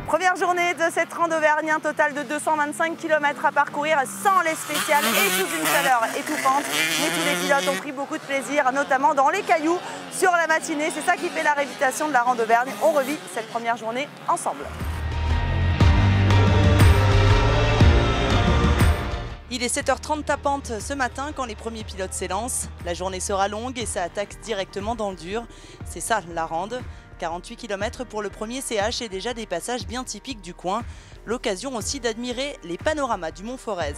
Première journée de cette rando Auvergne, un total de 225 km à parcourir sans les spéciales et sous une chaleur étouffante. Mais tous les pilotes ont pris beaucoup de plaisir, notamment dans les cailloux sur la matinée. C'est ça qui fait la réputation de la rando Auvergne. On revit cette première journée ensemble. Il est 7h30 tapante ce matin quand les premiers pilotes s'élancent. La journée sera longue et ça attaque directement dans le dur. C'est ça la rande. 48 km pour le premier CH et déjà des passages bien typiques du coin. L'occasion aussi d'admirer les panoramas du Mont Forez.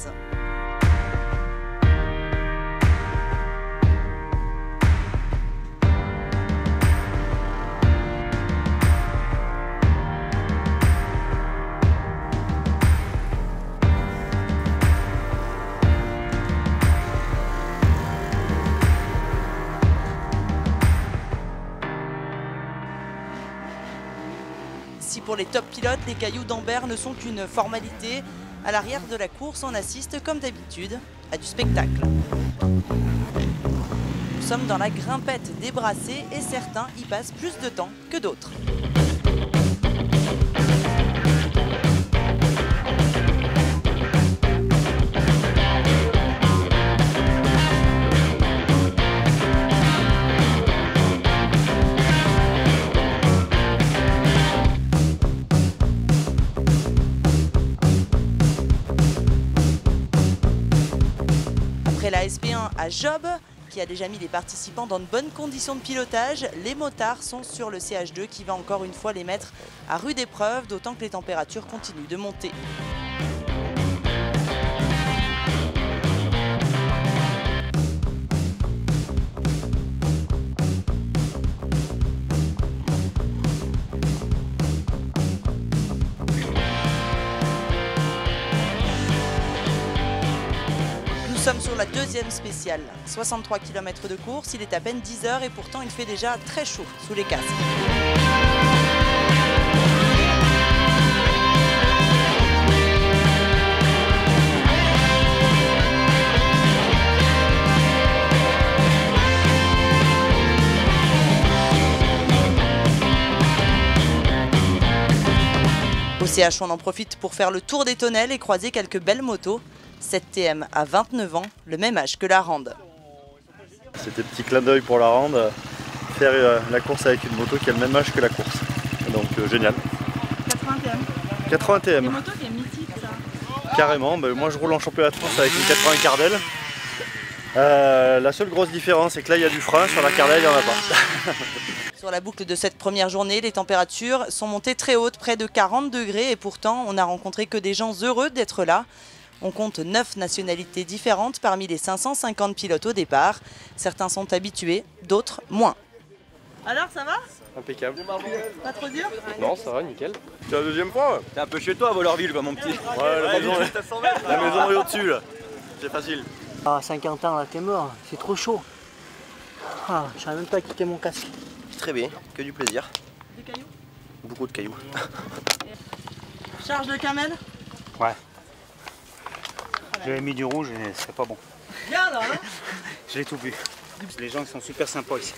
Si pour les top pilotes, les cailloux d'Ambert ne sont qu'une formalité, à l'arrière de la course, on assiste comme d'habitude à du spectacle. Nous sommes dans la grimpette des brassées et certains y passent plus de temps que d'autres. Après la SP1 à Job, qui a déjà mis les participants dans de bonnes conditions de pilotage, les motards sont sur le CH2 qui va encore une fois les mettre à rude épreuve, d'autant que les températures continuent de monter. Nous sommes sur la deuxième spéciale, 63 km de course, il est à peine 10h et pourtant il fait déjà très chaud sous les casques. Au CH, on en profite pour faire le tour des tonnelles et croiser quelques belles motos. Cette TM a 29 ans, le même âge que la rande. C'était petit clin d'œil pour la rande, faire la course avec une moto qui a le même âge que la course. Donc génial. 80 TM. 80 TM. Une moto qui est mythique ça. Carrément, moi je roule en championnat de France avec une 80 Cardel. La seule grosse différence c'est que là il y a du frein, sur la Cardel il n'y en a pas. Sur la boucle de cette première journée, les températures sont montées très hautes, près de 40 degrés et pourtant on n'a rencontré que des gens heureux d'être là. On compte 9 nationalités différentes parmi les 550 pilotes au départ. Certains sont habitués, d'autres moins. Alors ça va? Impeccable. Pas trop dur? Non, ça va, nickel. C'est la deuxième fois. T'es un peu chez toi à Vollerville, quoi, mon petit. Ouais, la maison est au-dessus là. C'est facile. Ah, 50 ans là, t'es mort, c'est trop chaud. Ah, je savais même pas quitter mon casque. Très bien, que du plaisir. Des cailloux? Beaucoup de cailloux. Charge de camel? Ouais. J'avais mis du rouge et c'est pas bon. Bien là, hein? Je l'ai tout bu. Les gens sont super sympas ici.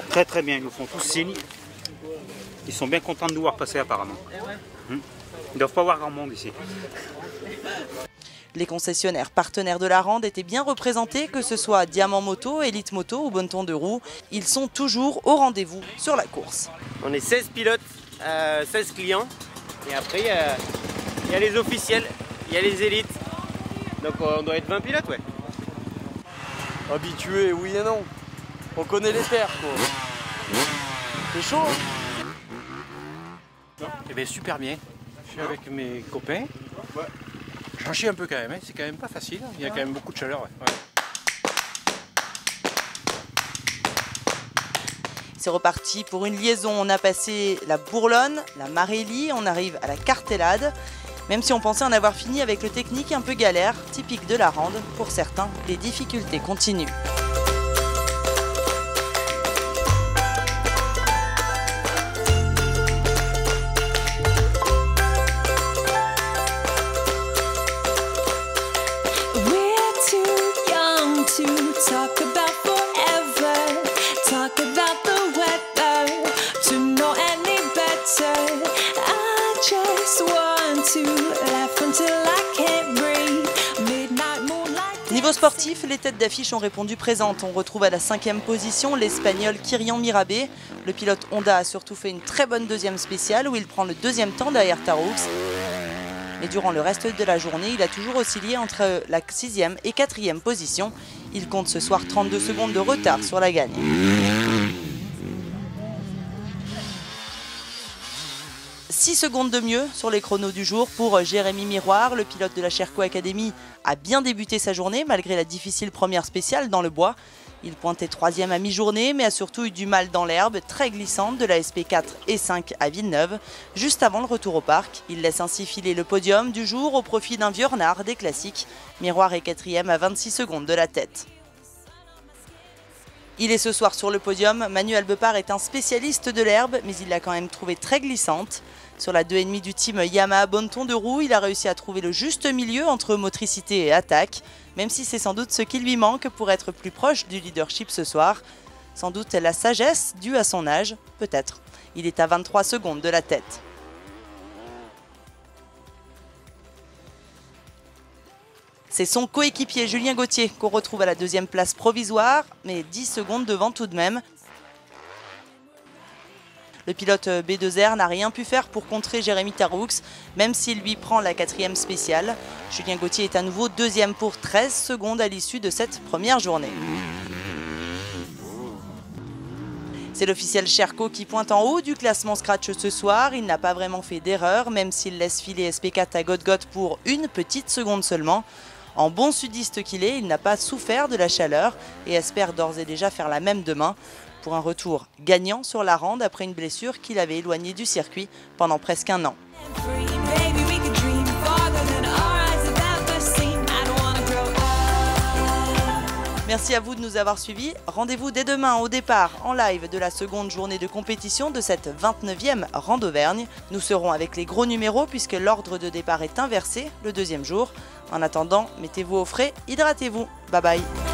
Très très bien, ils nous font tous signe. Ils sont bien contents de nous voir passer apparemment. Ils ne doivent pas voir grand monde ici. Les concessionnaires partenaires de la rande étaient bien représentés, que ce soit Diamant Moto, Elite Moto ou Bonneton de Roue. Ils sont toujours au rendez-vous sur la course. On est 16 pilotes, 16 clients. Et après, il y a les officiels, il y a les élites. Donc on doit être 20 pilotes, ouais. Habitué, oui et non. On connaît les terres, quoi. C'est chaud, hein? Eh bien, super bien. Je suis avec mes copains. J'en chie un peu quand même, hein. C'est quand même pas facile. Il y a quand même beaucoup de chaleur. Ouais. C'est reparti pour une liaison. On a passé la Bourlonne, la Marélie, on arrive à la Cartellade. Même si on pensait en avoir fini avec le technique un peu galère, typique de la rande, pour certains, les difficultés continuent. Talk about the weather to know any better. Niveau sportif, les têtes d'affiche ont répondu présentes. On retrouve à la 5e position l'Espagnol Kyrian Mirabe. Le pilote Honda a surtout fait une très bonne deuxième spéciale où il prend le 2e temps derrière Tarroux. Mais durant le reste de la journée, il a toujours oscillé entre la 6e et 4e position. Il compte ce soir 32 secondes de retard sur la gagne. Six secondes de mieux sur les chronos du jour pour Jérémy Miroir. Le pilote de la Sherco Academy a bien débuté sa journée malgré la difficile première spéciale dans le bois. Il pointait 3e à mi-journée mais a surtout eu du mal dans l'herbe très glissante de la SP4 et 5 à Villeneuve, juste avant le retour au parc. Il laisse ainsi filer le podium du jour au profit d'un vieux renard des classiques. Miroir est 4e à 26 secondes de la tête. Il est ce soir sur le podium. Manu Albepard est un spécialiste de l'herbe, mais il l'a quand même trouvée très glissante. Sur la 2,5 du team Yamaha Bonneton de roue, il a réussi à trouver le juste milieu entre motricité et attaque, même si c'est sans doute ce qui lui manque pour être plus proche du leadership ce soir. Sans doute la sagesse due à son âge, peut-être. Il est à 23 secondes de la tête. C'est son coéquipier Julien Gauthier qu'on retrouve à la 2e place provisoire, mais 10 secondes devant tout de même. Le pilote B2R n'a rien pu faire pour contrer Jérémy Tarroux, même s'il lui prend la 4e spéciale. Julien Gauthier est à nouveau 2e pour 13 secondes à l'issue de cette première journée. C'est l'officiel Sherco qui pointe en haut du classement Scratch ce soir. Il n'a pas vraiment fait d'erreur, même s'il laisse filer SP4 à Godgot pour une petite seconde seulement. En bon sudiste qu'il est, il n'a pas souffert de la chaleur et espère d'ores et déjà faire la même demain pour un retour gagnant sur la rande après une blessure qu'il avait éloignée du circuit pendant presque un an. Merci à vous de nous avoir suivis. Rendez-vous dès demain au départ en live de la seconde journée de compétition de cette 29e Rande Auvergne. Nous serons avec les gros numéros puisque l'ordre de départ est inversé le 2e jour. En attendant, mettez-vous au frais, hydratez-vous. Bye bye.